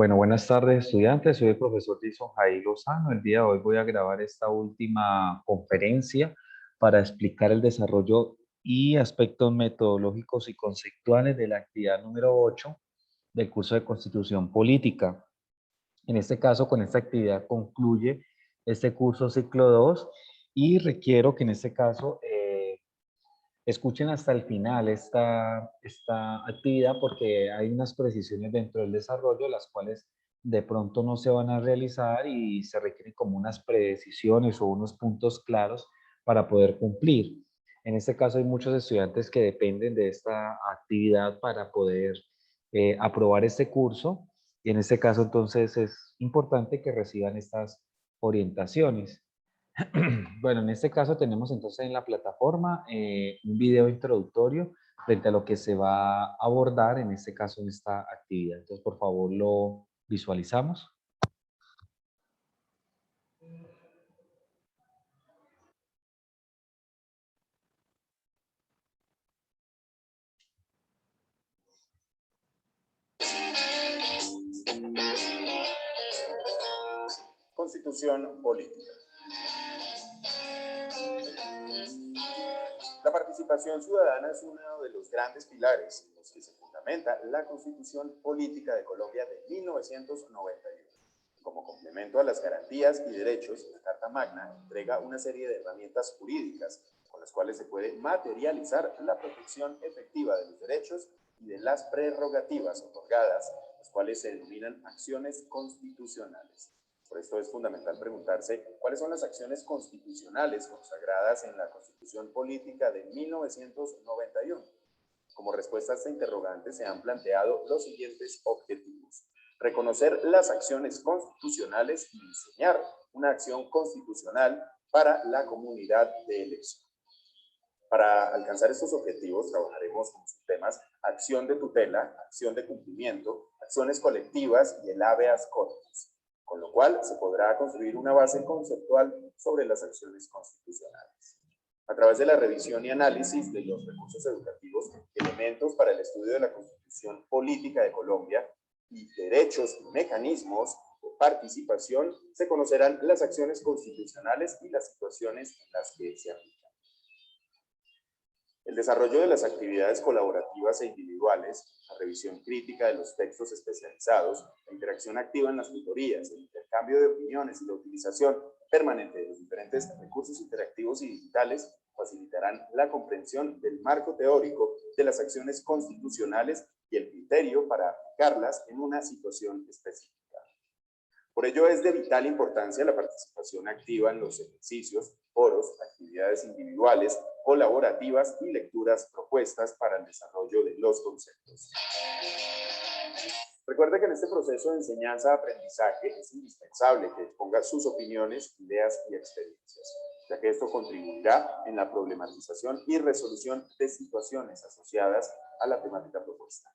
Bueno, buenas tardes estudiantes, soy el profesor Jason Jair Lozano. El día de hoy voy a grabar esta última conferencia para explicar el desarrollo y aspectos metodológicos y conceptuales de la actividad número 8 del curso de Constitución Política. En este caso, con esta actividad concluye este curso ciclo 2 y requiero que en este caso escuchen hasta el final esta actividad porque hay unas precisiones dentro del desarrollo las cuales de pronto no se van a realizar y se requieren como unas precisiones o unos puntos claros para poder cumplir. En este caso hay muchos estudiantes que dependen de esta actividad para poder aprobar este curso y en este caso entonces es importante que reciban estas orientaciones. Bueno, en este caso tenemos entonces en la plataforma un video introductorio frente a lo que se va a abordar en este caso en esta actividad. Entonces, por favor, lo visualizamos. Constitución política. La participación ciudadana es uno de los grandes pilares en los que se fundamenta la Constitución Política de Colombia de 1991. Como complemento a las garantías y derechos, la Carta Magna entrega una serie de herramientas jurídicas con las cuales se puede materializar la protección efectiva de los derechos y de las prerrogativas otorgadas, las cuales se denominan acciones constitucionales. Por esto es fundamental preguntarse cuáles son las acciones constitucionales consagradas en la Constitución Política de 1991. Como respuesta a esta interrogante se han planteado los siguientes objetivos: reconocer las acciones constitucionales y diseñar una acción constitucional para la comunidad de elección. Para alcanzar estos objetivos trabajaremos con subtemas acción de tutela, acción de cumplimiento, acciones colectivas y el habeas corpus, con lo cual se podrá construir una base conceptual sobre las acciones constitucionales. A través de la revisión y análisis de los recursos educativos, elementos para el estudio de la Constitución Política de Colombia y derechos y mecanismos de participación, se conocerán las acciones constitucionales y las situaciones en las que se aplican. El desarrollo de las actividades colaborativas e individuales, la revisión crítica de los textos especializados, la interacción activa en las tutorías, el intercambio de opiniones y la utilización permanente de los diferentes recursos interactivos y digitales facilitarán la comprensión del marco teórico de las acciones constitucionales y el criterio para aplicarlas en una situación específica. Por ello es de vital importancia la participación activa en los ejercicios, foros, actividades individuales, colaborativas y lecturas propuestas para el desarrollo de los conceptos. Recuerde que en este proceso de enseñanza-aprendizaje es indispensable que exponga sus opiniones, ideas y experiencias, ya que esto contribuirá en la problematización y resolución de situaciones asociadas a la temática propuesta.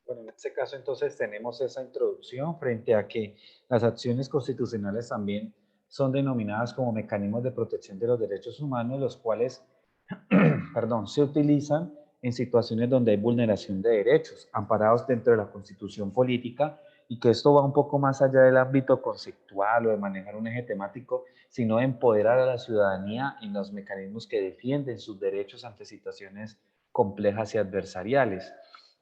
Bueno, en este caso entonces tenemos esa introducción frente a que las acciones constitucionales también son denominadas como mecanismos de protección de los derechos humanos, los cuales perdón, se utilizan en situaciones donde hay vulneración de derechos, amparados dentro de la Constitución Política, y que esto va un poco más allá del ámbito conceptual o de manejar un eje temático, sino de empoderar a la ciudadanía en los mecanismos que defienden sus derechos ante situaciones complejas y adversariales.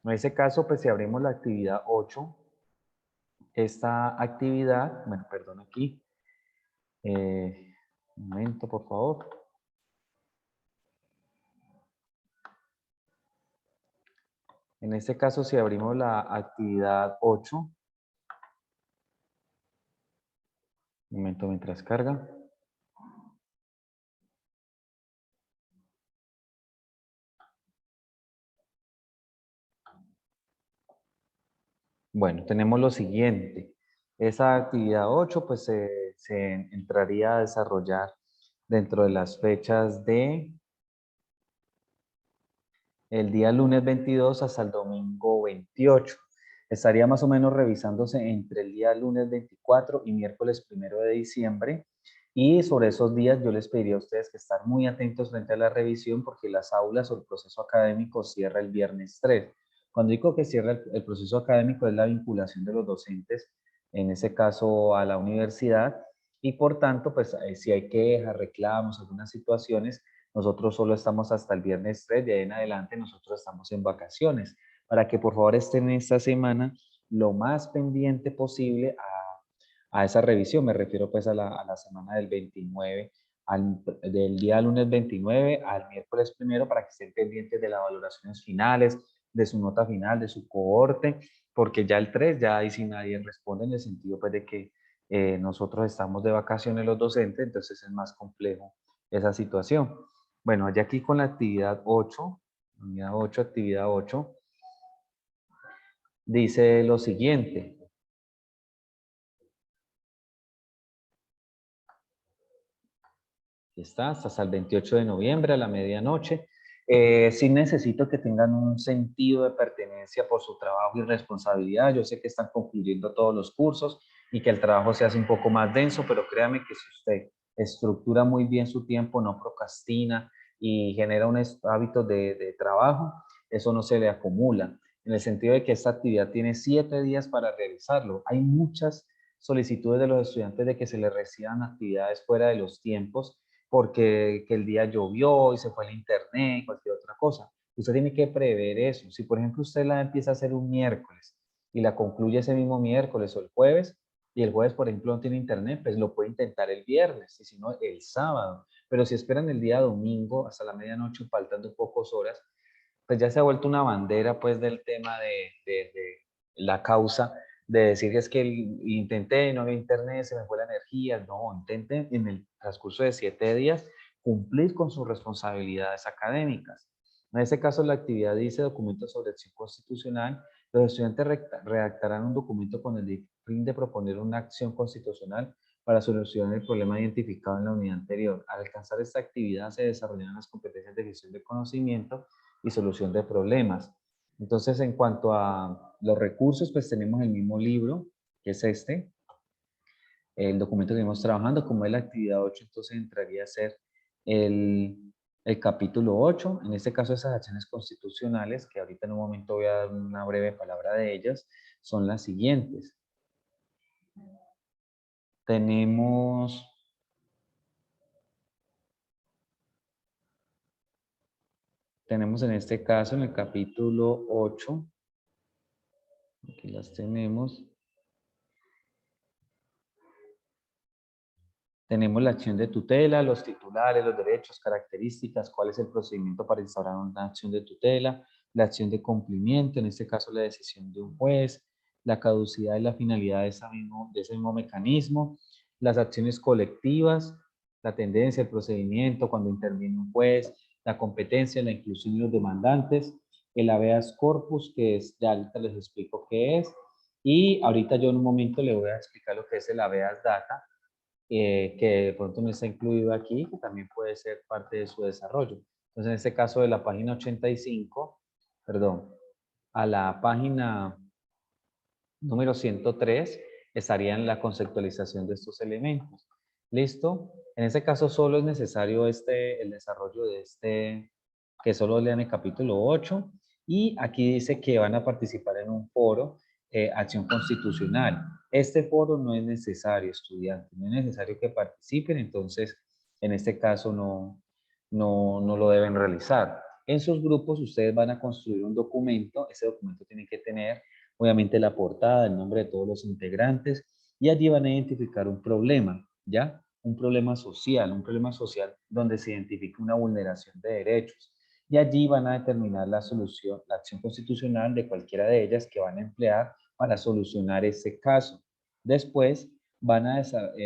En ese caso, pues si abrimos la actividad 8, esta actividad, bueno, perdón aquí, un momento por favor. En este caso, si abrimos la actividad 8, un momento mientras carga. Bueno, tenemos lo siguiente. Esa actividad 8 pues se entraría a desarrollar dentro de las fechas de el día lunes 22 hasta el domingo 28. Estaría más o menos revisándose entre el día lunes 24 y miércoles 1 de diciembre. Y sobre esos días yo les pediría a ustedes que estar muy atentos frente a la revisión porque las aulas o el proceso académico cierra el viernes 3. Cuando digo que cierra el proceso académico es la vinculación de los docentes, en ese caso a la universidad, y por tanto, pues si hay quejas, reclamos, algunas situaciones, nosotros solo estamos hasta el viernes 3, de ahí en adelante nosotros estamos en vacaciones, para que por favor estén esta semana lo más pendiente posible a esa revisión. Me refiero pues a la semana del 29, del día lunes 29 al miércoles 1, para que estén pendientes de las valoraciones finales, de su nota final, de su cohorte, porque ya el 3, ya ahí sí nadie responde en el sentido pues de que nosotros estamos de vacaciones los docentes, entonces es más complejo esa situación. Bueno, ya aquí con la actividad 8, unidad 8, actividad 8, dice lo siguiente. Aquí está, hasta el 28 de noviembre a la medianoche. Sí necesito que tengan un sentido de pertenencia por su trabajo y responsabilidad. Yo sé que están concluyendo todos los cursos y que el trabajo se hace un poco más denso, pero créame que si usted estructura muy bien su tiempo, no procrastina y genera un hábito de trabajo, eso no se le acumula. En el sentido de que esta actividad tiene 7 días para realizarlo. Hay muchas solicitudes de los estudiantes de que se les reciban actividades fuera de los tiempos porque que el día llovió y se fue el internet, cualquier otra cosa. Usted tiene que prever eso. Si, por ejemplo, usted la empieza a hacer un miércoles y la concluye ese mismo miércoles o el jueves, y el jueves, por ejemplo, no tiene internet, pues lo puede intentar el viernes, y si no, el sábado. Pero si esperan el día domingo hasta la medianoche, faltando pocas horas, pues ya se ha vuelto una bandera, pues, del tema de la causa de decir que es que intenté, no había internet, se me fue la energía. No, intente en el transcurso de 7 días cumplir con sus responsabilidades académicas. En este caso, la actividad dice documentos sobre acción constitucional. Los estudiantes redactarán un documento con el fin de proponer una acción constitucional para solucionar el problema identificado en la unidad anterior. Al alcanzar esta actividad se desarrollarán las competencias de gestión de conocimiento y solución de problemas. Entonces, en cuanto a los recursos, pues tenemos el mismo libro, que es este, el documento que estamos trabajando. Como es la actividad 8, entonces entraría a ser el capítulo 8. En este caso, esas acciones constitucionales, que ahorita en un momento voy a dar una breve palabra de ellas, son las siguientes. Tenemos en este caso, en el capítulo 8, aquí las tenemos. Tenemos la acción de tutela, los titulares, los derechos, características, cuál es el procedimiento para instaurar una acción de tutela, la acción de cumplimiento, en este caso la decisión de un juez, la caducidad y la finalidad de ese mismo mecanismo, las acciones colectivas, la tendencia, el procedimiento, cuando interviene un juez, la competencia, la inclusión de los demandantes, el habeas corpus, que es, ya ahorita les explico qué es, y ahorita yo en un momento le voy a explicar lo que es el habeas data, que de pronto no está incluido aquí, que también puede ser parte de su desarrollo. Entonces, en este caso de la página 85, perdón, a la página número 103, estaría en la conceptualización de estos elementos. ¿Listo? En este caso solo es necesario el desarrollo de que solo lean el capítulo 8, y aquí dice que van a participar en un foro, acción constitucional. Este foro no es necesario, estudiantes, no es necesario que participen, entonces en este caso no lo deben realizar. En sus grupos ustedes van a construir un documento. Ese documento tiene que tener obviamente la portada, el nombre de todos los integrantes, y allí van a identificar un problema, ¿ya? Un problema social donde se identifique una vulneración de derechos. Y allí van a determinar la solución, la acción constitucional de cualquiera de ellas que van a emplear para solucionar ese caso. Después van a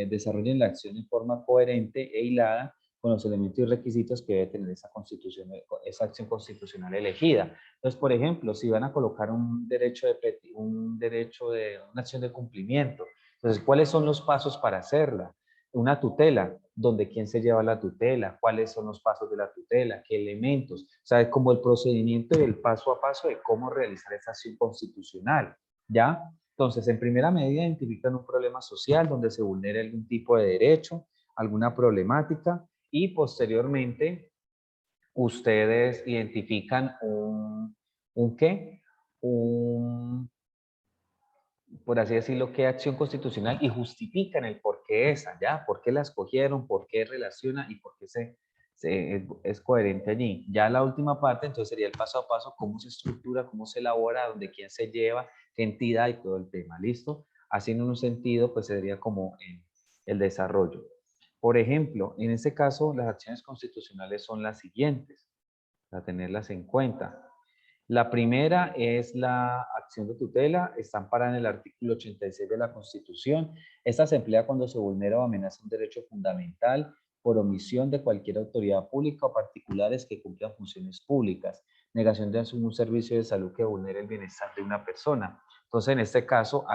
desarrollar la acción de forma coherente e hilada con los elementos y requisitos que debe tener esa acción constitucional elegida. Entonces, por ejemplo, si van a colocar una acción de cumplimiento, entonces, ¿cuáles son los pasos para hacerla? Una tutela, donde quién se lleva la tutela, cuáles son los pasos de la tutela, qué elementos, o sea, como el procedimiento y el paso a paso de cómo realizar esa acción constitucional. ¿Ya? Entonces, en primera medida identifican un problema social donde se vulnera algún tipo de derecho, alguna problemática, y posteriormente ustedes identifican un ¿qué? Un, por así decirlo, qué acción constitucional y justifican el por qué esa, ¿ya? ¿Por qué la escogieron? ¿Por qué relaciona? ¿Y por qué es coherente allí? Ya la última parte, entonces, sería el paso a paso, cómo se estructura, cómo se elabora, dónde quién se lleva, qué entidad y todo el tema, ¿listo? Así en un sentido, pues sería como el desarrollo. Por ejemplo, en este caso, las acciones constitucionales son las siguientes, para tenerlas en cuenta. La primera es la acción de tutela, está amparada en el artículo 86 de la Constitución. Esta se emplea cuando se vulnera o amenaza un derecho fundamental por omisión de cualquier autoridad pública o particulares que cumplan funciones públicas, negación de un servicio de salud que vulnere el bienestar de una persona. Entonces, en este caso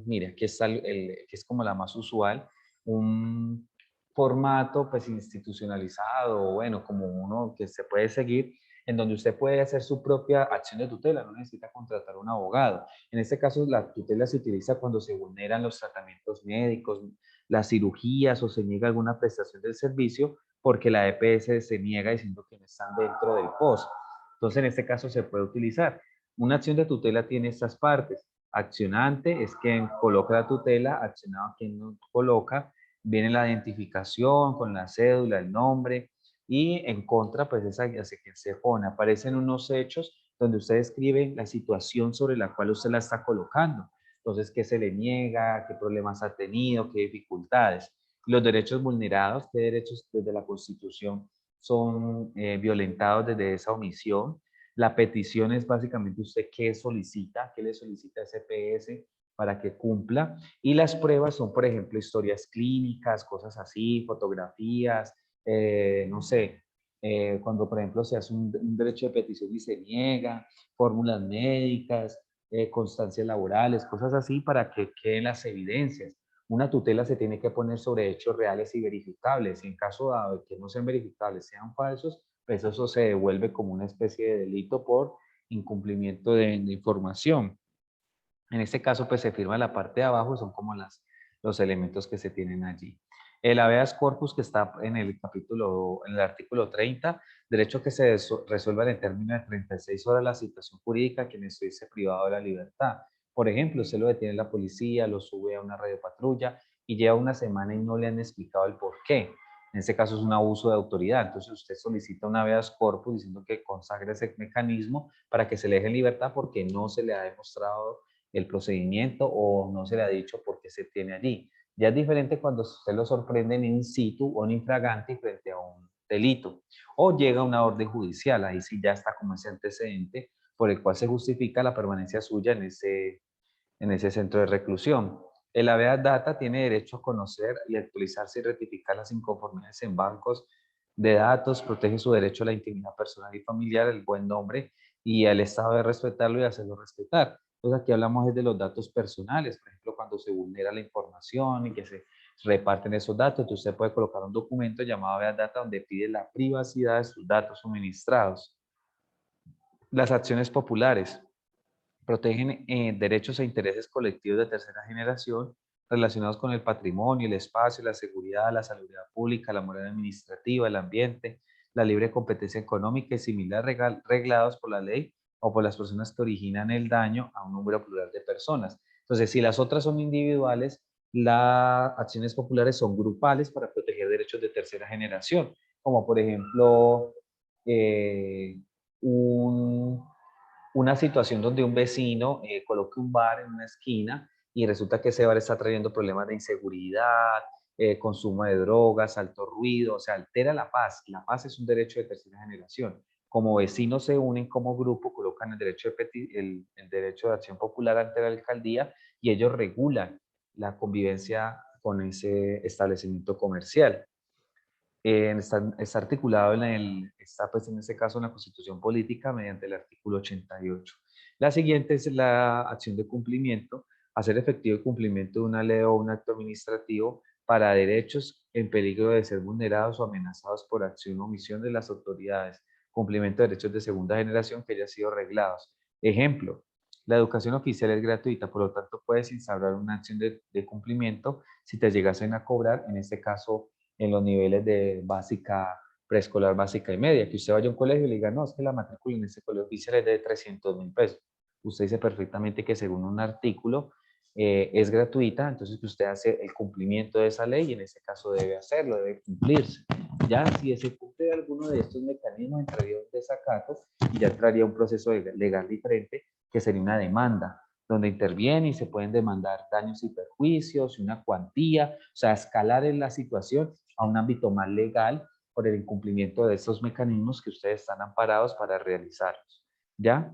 mira, aquí está que es como la más usual, un formato pues institucionalizado, bueno, como uno que se puede seguir, en donde usted puede hacer su propia acción de tutela, no necesita contratar un abogado. En este caso, la tutela se utiliza cuando se vulneran los tratamientos médicos, las cirugías o se niega alguna prestación del servicio porque la EPS se niega diciendo que no están dentro del POS. Entonces, en este caso se puede utilizar. Una acción de tutela tiene estas partes. Accionante es quien coloca la tutela, accionado quien no coloca, viene la identificación con la cédula, el nombre, y en contra, pues es hacia quien se pone. Aparecen unos hechos donde usted escribe la situación sobre la cual usted la está colocando. Entonces, ¿qué se le niega? ¿Qué problemas ha tenido? ¿Qué dificultades? Los derechos vulnerados, ¿qué derechos desde la Constitución son violentados desde esa omisión? La petición es básicamente usted qué solicita, qué le solicita a SPS para que cumpla. Y las pruebas son, por ejemplo, historias clínicas, cosas así, fotografías, no sé, cuando, por ejemplo, se hace un derecho de petición y se niega, fórmulas médicas, constancias laborales, cosas así para que queden las evidencias. Una tutela se tiene que poner sobre hechos reales y verificables. Y en caso dado de que no sean verificables, sean falsos, pues eso se devuelve como una especie de delito por incumplimiento de información. En este caso, pues se firma la parte de abajo, son como los elementos que se tienen allí. El habeas corpus que está en el artículo 30, derecho que se resuelva en el término de 36 horas la situación jurídica quien estuviese privado de la libertad. Por ejemplo, usted lo detiene la policía, lo sube a una radiopatrulla y lleva una semana y no le han explicado el por qué. En este caso es un abuso de autoridad. Entonces usted solicita un habeas corpus diciendo que consagre ese mecanismo para que se le deje en libertad porque no se le ha demostrado el procedimiento o no se le ha dicho por qué se tiene allí. Ya es diferente cuando usted lo sorprende en in situ o en infraganti frente a un delito o llega a una orden judicial, ahí sí ya está como ese antecedente por el cual se justifica la permanencia suya en ese centro de reclusión. El habeas data tiene derecho a conocer y actualizarse y rectificar las inconformidades en bancos de datos, protege su derecho a la intimidad personal y familiar, el buen nombre y el Estado de respetarlo y hacerlo respetar. Entonces aquí hablamos de los datos personales, por ejemplo, cuando se vulnera la información y que se reparten esos datos, entonces usted puede colocar un documento llamado habeas data donde pide la privacidad de sus datos suministrados. Las acciones populares protegen derechos e intereses colectivos de tercera generación relacionados con el patrimonio, el espacio, la seguridad, la salud pública, la moral administrativa, el ambiente, la libre competencia económica y similar reglados por la ley o por las personas que originan el daño a un número plural de personas. Entonces, si las otras son individuales, las acciones populares son grupales para proteger derechos de tercera generación, como por ejemplo eh, un una situación donde un vecino coloque un bar en una esquina y resulta que ese bar está trayendo problemas de inseguridad, consumo de drogas, alto ruido, o sea, altera la paz. La paz es un derecho de tercera generación. Como vecinos se unen como grupo, colocan el derecho de acción popular ante la alcaldía y ellos regulan la convivencia con ese establecimiento comercial. Está articulado está pues en este caso en la Constitución Política mediante el artículo 88. La siguiente es la acción de cumplimiento, hacer efectivo el cumplimiento de una ley o un acto administrativo para derechos en peligro de ser vulnerados o amenazados por acción o omisión de las autoridades, cumplimiento de derechos de segunda generación que hayan sido reglados. Ejemplo, La educación oficial es gratuita, por lo tanto puedes instaurar una acción de cumplimiento si te llegasen a cobrar, en este caso en los niveles de básica, preescolar, básica y media, que usted vaya a un colegio y le diga, no, es que la matrícula en este colegio oficial es de 300.000 pesos. Usted dice perfectamente que según un artículo es gratuita, entonces que usted hace el cumplimiento de esa ley y en ese caso debe hacerlo, debe cumplirse. Ya si se cumple alguno de estos mecanismos entraría un desacato y ya entraría un proceso legal diferente que sería una demanda, donde interviene y se pueden demandar daños y perjuicios y una cuantía, o sea, escalar en la situación a un ámbito más legal por el incumplimiento de estos mecanismos que ustedes están amparados para realizarlos. ¿Ya?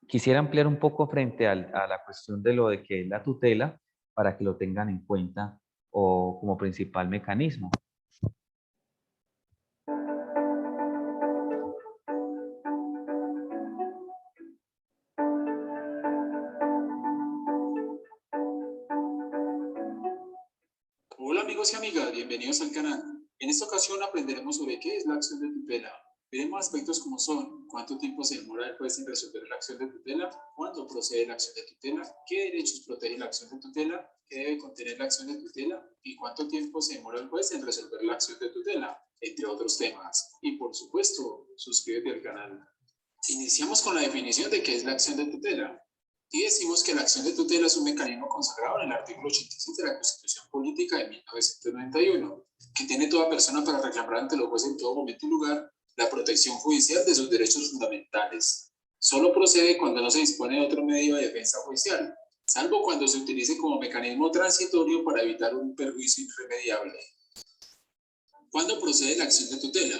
Quisiera ampliar un poco frente a la cuestión de lo de que es la tutela para que lo tengan en cuenta o como principal mecanismo. Hola amigos y amigas, bienvenidos al canal. En esta ocasión aprenderemos sobre qué es la acción de tutela. Veremos aspectos como son: cuánto tiempo se demora el juez en resolver la acción de tutela, cuándo procede la acción de tutela, qué derechos protege la acción de tutela, qué debe contener la acción de tutela y cuánto tiempo se demora el juez en resolver la acción de tutela, entre otros temas. Y por supuesto, suscríbete al canal. Iniciamos con la definición de qué es la acción de tutela. Y decimos que la acción de tutela es un mecanismo consagrado en el artículo 86 de la Constitución Política de 1991, que tiene toda persona para reclamar ante los jueces en todo momento y lugar la protección judicial de sus derechos fundamentales. Solo procede cuando no se dispone de otro medio de defensa judicial, salvo cuando se utilice como mecanismo transitorio para evitar un perjuicio irremediable. ¿Cuándo procede la acción de tutela?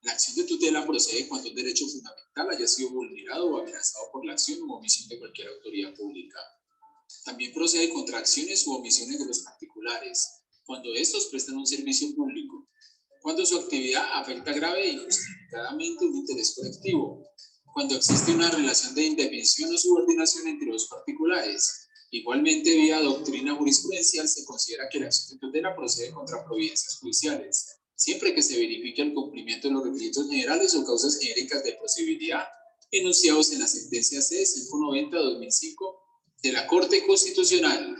La acción de tutela procede cuando un derecho fundamental haya sido vulnerado o amenazado por la acción u omisión de cualquier autoridad pública. También procede contra acciones u omisiones de los particulares, cuando estos prestan un servicio público, cuando su actividad afecta grave e injustificadamente un interés colectivo, cuando existe una relación de indefensión o subordinación entre los particulares. Igualmente, vía doctrina jurisprudencial, se considera que la acción de tutela procede contra providencias judiciales, siempre que se verifique el cumplimiento de los requisitos generales o causas genéricas de posibilidad enunciados en la sentencia C590-2005 de la Corte Constitucional.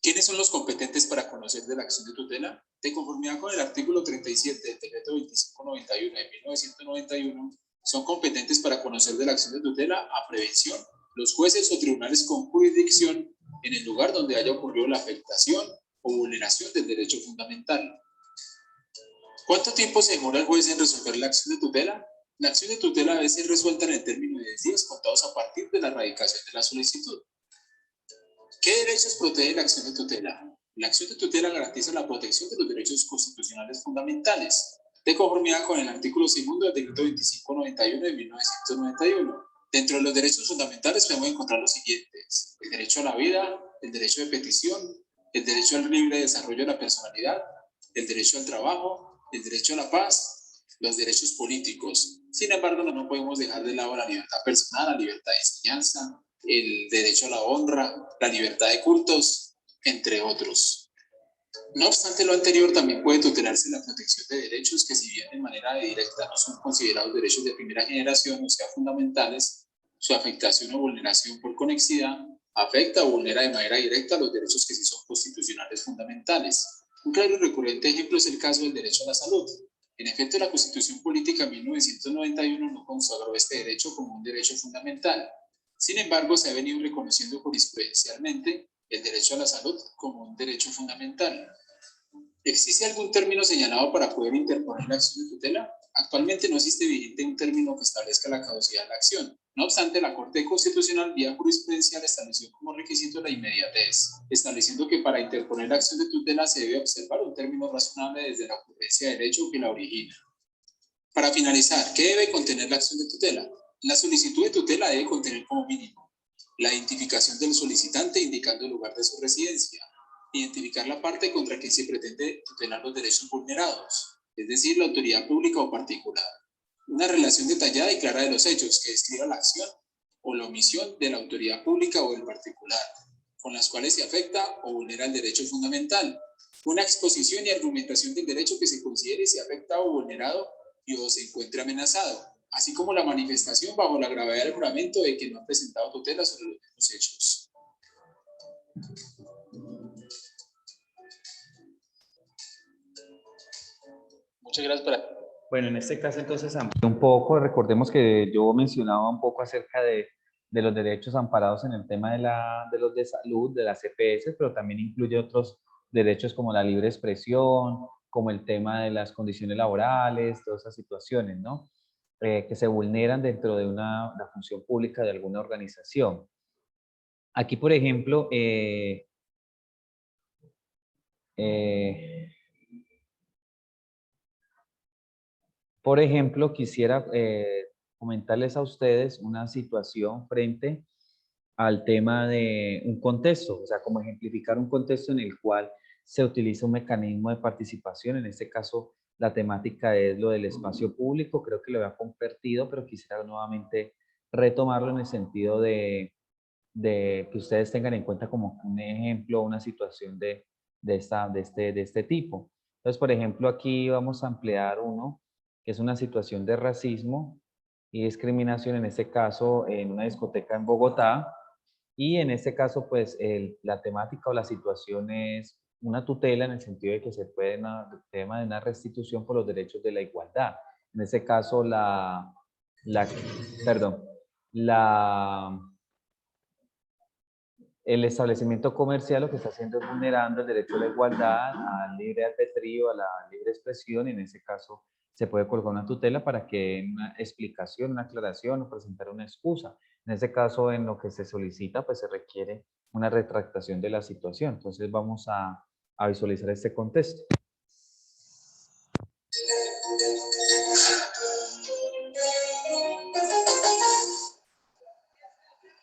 ¿Quiénes son los competentes para conocer de la acción de tutela? De conformidad con el artículo 37 del decreto 2591 de 1991, son competentes para conocer de la acción de tutela a prevención los jueces o tribunales con jurisdicción en el lugar donde haya ocurrido la afectación o vulneración del derecho fundamental. ¿Cuánto tiempo se demora el juez en resolver la acción de tutela? La acción de tutela debe ser resuelta en el término de 10 días contados a partir de la radicación de la solicitud. ¿Qué derechos protege la acción de tutela? La acción de tutela garantiza la protección de los derechos constitucionales fundamentales, de conformidad con el artículo 2 del decreto 2591 de 1991. Dentro de los derechos fundamentales podemos encontrar los siguientes: el derecho a la vida, el derecho de petición, el derecho al libre desarrollo de la personalidad, el derecho al trabajo, el derecho a la paz, los derechos políticos. Sin embargo, no podemos dejar de lado la libertad personal, la libertad de enseñanza, el derecho a la honra, la libertad de cultos, entre otros. No obstante lo anterior, también puede tutelarse la protección de derechos que, si bien de manera directa no son considerados derechos de primera generación, o sea, fundamentales, su afectación o vulneración por conexidad afecta o vulnera de manera directa los derechos que sí son constitucionales fundamentales. Un claro y recurrente ejemplo es el caso del derecho a la salud. En efecto, la Constitución Política de 1991 no consagró este derecho como un derecho fundamental. Sin embargo, se ha venido reconociendo jurisprudencialmente el derecho a la salud como un derecho fundamental. ¿Existe algún término señalado para poder interponer la acción de tutela? Actualmente no existe vigente un término que establezca la caducidad de la acción. No obstante, la Corte Constitucional, vía jurisprudencial, estableció como requisito la inmediatez, estableciendo que para interponer la acción de tutela se debe observar un término razonable desde la ocurrencia del hecho que la origina. Para finalizar, ¿qué debe contener la acción de tutela? La solicitud de tutela debe contener como mínimo la identificación del solicitante indicando el lugar de su residencia, identificar la parte contra quien se pretende tutelar los derechos vulnerados, es decir, la autoridad pública o particular, una relación detallada y clara de los hechos que describa la acción o la omisión de la autoridad pública o del particular, con las cuales se afecta o vulnera el derecho fundamental, una exposición y argumentación del derecho que se considere si afecta o vulnerado y o se encuentre amenazado, así como la manifestación bajo la gravedad del juramento de que no han presentado tutela sobre los mismos hechos. Muchas gracias por... Bueno, en este caso entonces amplío un poco. Recordemos que yo mencionaba un poco acerca de los derechos amparados en el tema de los de salud, de las EPS, pero también incluye otros derechos como la libre expresión, como el tema de las condiciones laborales, todas esas situaciones, ¿no? Que se vulneran dentro de la función pública de alguna organización. Aquí, por ejemplo, quisiera comentarles a ustedes una situación frente al tema de un contexto, o sea, como ejemplificar un contexto en el cual se utiliza un mecanismo de participación. En este caso, la temática es lo del espacio público. Creo que lo había compartido, pero quisiera nuevamente retomarlo en el sentido de que ustedes tengan en cuenta como un ejemplo, una situación de este tipo. Entonces, por ejemplo, aquí vamos a ampliar uno, que es una situación de racismo y discriminación, en este caso, en una discoteca en Bogotá. Y en este caso, pues, la temática o la situación es una tutela en el sentido de que se puede el tema de una restitución por los derechos de la igualdad. En este caso, perdón, el establecimiento comercial lo que está haciendo es vulnerando el derecho a la igualdad, al libre albedrío, a la libre expresión, y en ese caso se puede colocar una tutela para que una explicación, una aclaración o presentar una excusa. En ese caso, en lo que se solicita, pues se requiere una retractación de la situación. Entonces vamos a visualizar este contexto.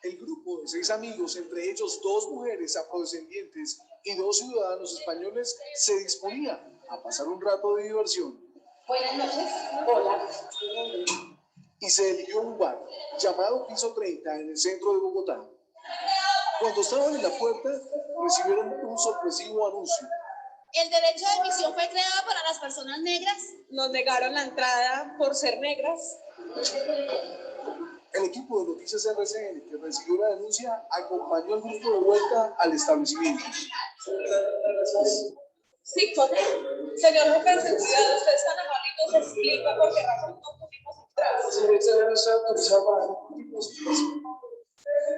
El grupo de 6 amigos, entre ellos 2 mujeres afrodescendientes y 2 ciudadanos españoles, se disponía a pasar un rato de diversión. Buenas noches. Hola. Y se eligió un bar llamado Piso 30 en el centro de Bogotá. Cuando estaban en la puerta, recibieron un sorpresivo anuncio. ¿El derecho de admisión fue creado para las personas negras? Nos negaron la entrada por ser negras. El equipo de Noticias RCN, que recibió la denuncia, acompañó al grupo de vuelta al establecimiento. Sí, correcto. Señor juez de seguridad, usted es tan amable y nos explica por qué razón no pudimos entrar.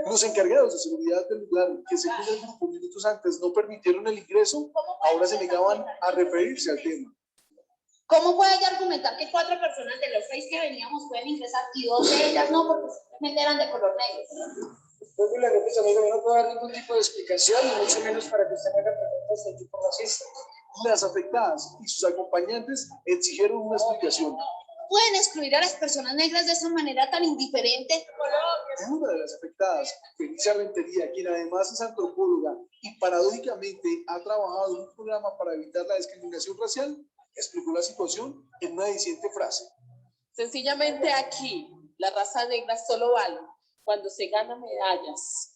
Los encargados de seguridad del lugar, que según el grupo minutos antes no permitieron el ingreso, ahora se negaban a referirse al tema. ¿Cómo puede ella argumentar que 4 personas de los 6 que veníamos pueden ingresar y 2 de ellas no, porque simplemente eran de color negro? Pues le repito, amigo, no puedo dar ningún tipo de explicación, ni mucho menos para que usted me haga preguntas de tipo racista. Las afectadas y sus acompañantes exigieron una explicación. ¿Pueden excluir a las personas negras de esa manera tan indiferente? Una de las afectadas, Felicia Rentería, quien además es antropóloga y paradójicamente ha trabajado en un programa para evitar la discriminación racial, explicó la situación en una diciente frase. Sencillamente aquí, la raza negra solo vale cuando se gana medallas.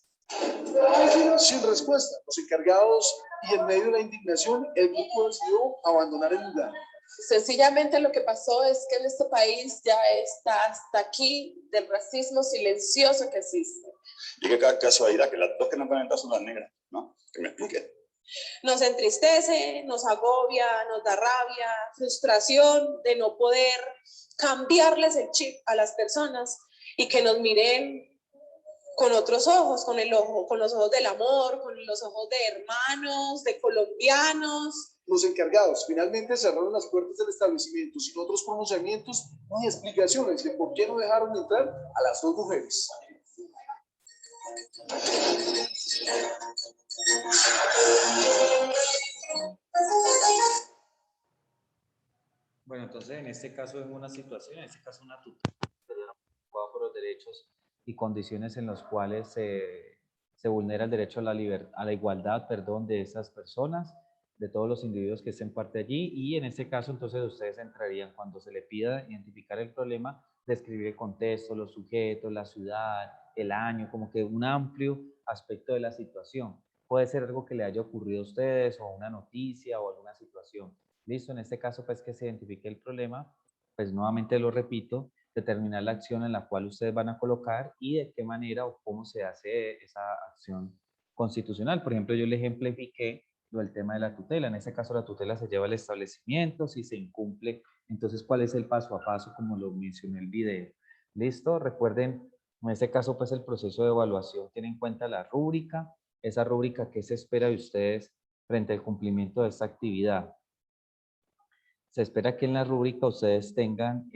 Sin respuesta, los encargados y en medio de la indignación, el grupo decidió abandonar el lugar. Sencillamente lo que pasó es que en este país ya está hasta aquí del racismo silencioso que existe. Y qué casualidad que las 2 que nos van a entrar son las negras, ¿no? Que me explique. Nos entristece, nos agobia, nos da rabia, frustración de no poder cambiarles el chip a las personas y que nos miren con otros ojos, con los ojos del amor, con los ojos de hermanos, de colombianos. Los encargados finalmente cerraron las puertas del establecimiento sin otros pronunciamientos ni explicaciones de por qué no dejaron entrar a las 2 mujeres. Bueno, entonces en este caso es una situación, en este caso una tutela por los derechos y condiciones en los cuales se vulnera el derecho a la igualdad, perdón, de esas personas, de todos los individuos que estén parte allí, y en este caso entonces ustedes entrarían cuando se le pida identificar el problema, describir el contexto, los sujetos, la ciudad, el año, como que un amplio aspecto de la situación. Puede ser algo que le haya ocurrido a ustedes o una noticia o alguna situación. Listo, en este caso pues que se identifique el problema, pues nuevamente lo repito, determinar la acción en la cual ustedes van a colocar y de qué manera o cómo se hace esa acción constitucional. Por ejemplo, yo le ejemplifiqué lo del tema de la tutela. En este caso, la tutela se lleva al establecimiento, si se incumple, entonces, ¿cuál es el paso a paso, como lo mencioné en el video? ¿Listo? Recuerden, en este caso, pues el proceso de evaluación tiene en cuenta la rúbrica, esa rúbrica que se espera de ustedes frente al cumplimiento de esta actividad. Se espera que en la rúbrica ustedes tengan,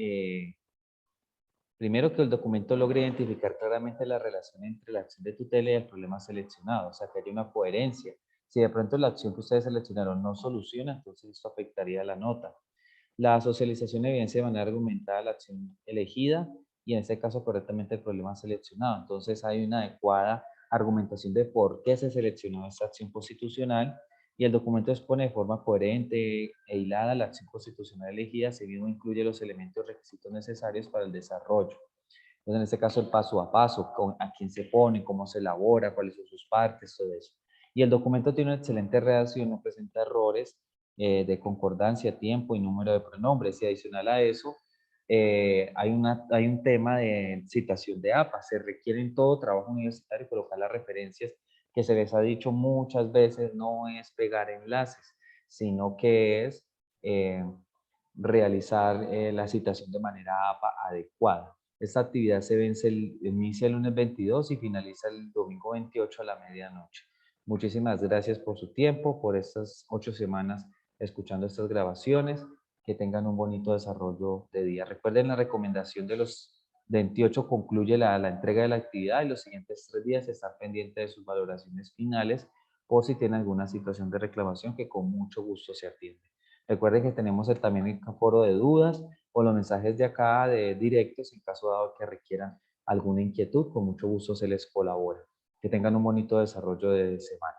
primero, que el documento logre identificar claramente la relación entre la acción de tutela y el problema seleccionado, o sea, que haya una coherencia. Si de pronto la acción que ustedes seleccionaron no soluciona, entonces esto afectaría la nota. La socialización de evidencia de manera argumentada la acción elegida y en este caso correctamente el problema seleccionado. Entonces hay una adecuada argumentación de por qué se seleccionó esta acción constitucional y el documento expone de forma coherente e hilada la acción constitucional elegida, si mismo incluye los elementos y requisitos necesarios para el desarrollo. Entonces, en este caso, el paso a paso, a quién se pone, cómo se elabora, cuáles son sus partes, todo eso. Y el documento tiene una excelente redacción, no presenta errores de concordancia, tiempo y número de pronombres. Y adicional a eso, hay un tema de citación de APA. Se requiere en todo trabajo universitario colocar las referencias que se les ha dicho muchas veces, no es pegar enlaces, sino que es realizar la citación de manera APA adecuada. Esta actividad se inicia el lunes 22 y finaliza el domingo 28 a la medianoche. Muchísimas gracias por su tiempo, por estas 8 semanas escuchando estas grabaciones. Que tengan un bonito desarrollo de día. Recuerden, la recomendación de los 28 concluye la entrega de la actividad y los siguientes 3 días estar pendiente de sus valoraciones finales por si tienen alguna situación de reclamación que con mucho gusto se atiende. Recuerden que tenemos también el foro de dudas o los mensajes de acá de directos en caso dado que requieran alguna inquietud, con mucho gusto se les colabora. Que tengan un bonito desarrollo de semana.